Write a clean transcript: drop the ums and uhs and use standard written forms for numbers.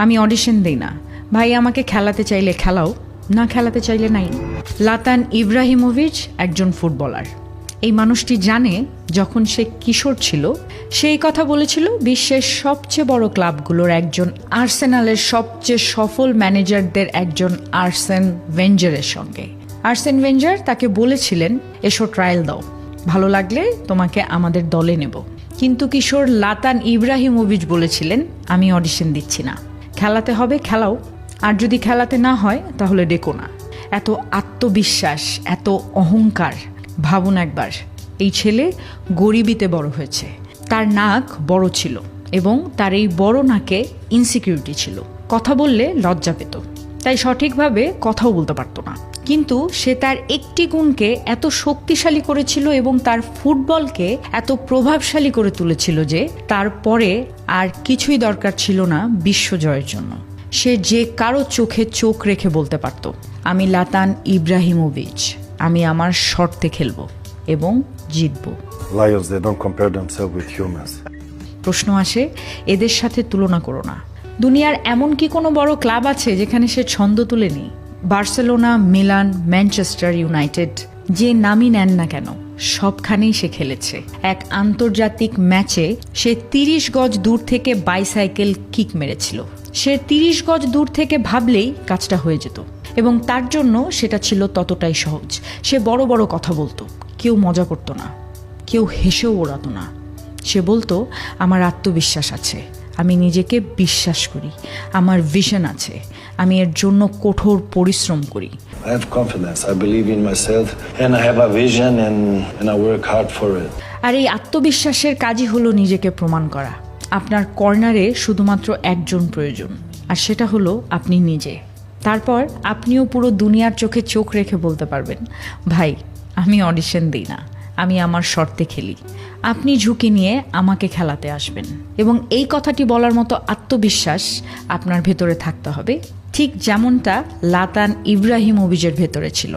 আমি অডিশন দিই না। ভাই আমাকে খেলাতে চাইলে খেলাও, না খেলাতে চাইলে নাই। লাতান ইব্রাহিমোভিচ একজন ফুটবলার। এই মানুষটি জানে যখন সে কিশোর ছিল সেই কথা বলেছিল বিশ্বের সবচেয়ে বড় ক্লাবগুলোর একজন আর্সেনালের সবচেয়ে সফল ম্যানেজারদের একজন আর্সেন ওয়েঞ্জারের সঙ্গে। আর্সেন ওয়েঞ্জার তাকে বলেছিলেন, এসো ট্রায়াল দাও, ভালো লাগলে তোমাকে আমাদের দলে নেব। কিন্তু কিশোর লাতান ইব্রাহিমোভিচ বলেছিলেন, আমি অডিশন দিচ্ছি না, খেলাতে হবে খেলাও, আর যদি খেলাতে না হয় তাহলে ডেকো না। এত আত্মবিশ্বাস, এত অহংকার, ভাবুন একবার। এই ছেলে গরিবিতে বড় হয়েছে, তার নাক বড় ছিল এবং তার এই বড় নাকে ইনসিকিউরিটি ছিল। কথা বললে লজ্জা পেত, তাই সঠিকভাবে কথাও বলতে পারতো না। কিন্তু সে তার একটি গুণকে এত শক্তিশালী করেছিল এবং তার ফুটবলকে এত প্রভাবশালী করে তুলেছিল যে তারপরে আর কিছুই দরকার ছিল না বিশ্বজয়ের জন্য। সে যে কারো চোখে চোখ রেখে বলতে পারত, আমি লাতান ইব্রাহিমোভিচ, আমি আমার শর্তে খেলবো এবং জিতবো। Lions, they don't compare themselves with humans. প্রশ্ন আসে, এদের সাথে তুলনা করো না। দুনিয়ার এমন কি কোনো বড় ক্লাব আছে যেখানে সে ছন্দ তুলেনি? বার্সেলোনা, মিলান, ম্যানচেস্টার ইউনাইটেড, যে নামই নেন না কেন সবখানেই সে খেলেছে। এক আন্তর্জাতিক ম্যাচে সে 30 গজ দূর থেকে বাইসাইকেল কিক মেরেছিল। সে 30 গজ দূর থেকে ভাবলেই কাজটা হয়ে যেত এবং তার জন্য সেটা ছিল ততটাই সহজ। সে বড় বড় কথা বলতো, কেউ মজা করতো না, কেউ হেসেও ওড়াতো না। সে বলতো, আমার আত্মবিশ্বাস আছে, আমি নিজেকে বিশ্বাস করি, আমার ভিশন আছে, আমি এর জন্য কঠোর পরিশ্রম করি। I have confidence, I believe in myself, and I have a vision and I work hard for it. আর এই আত্মবিশ্বাসের কাজই হলো নিজেকে প্রমাণ করা। আপনার কর্নারে শুধুমাত্র একজন প্রয়োজন, আর সেটা হলো আপনি নিজে। তারপর আপনিও পুরো দুনিয়ার চোখে চোখ রেখে বলতে পারবেন, ভাই আমি অডিশন দিই না, আমি আমার শর্তে খেলি, আপনি ঝুঁকি নিয়ে আমাকে খেলাতে আসবেন। এবং এই কথাটি বলার মতো আত্মবিশ্বাস আপনার ভেতরে থাকতে হবে, ঠিক যেমনটা লাতান ইব্রাহিমোভিচের ভেতরে ছিল।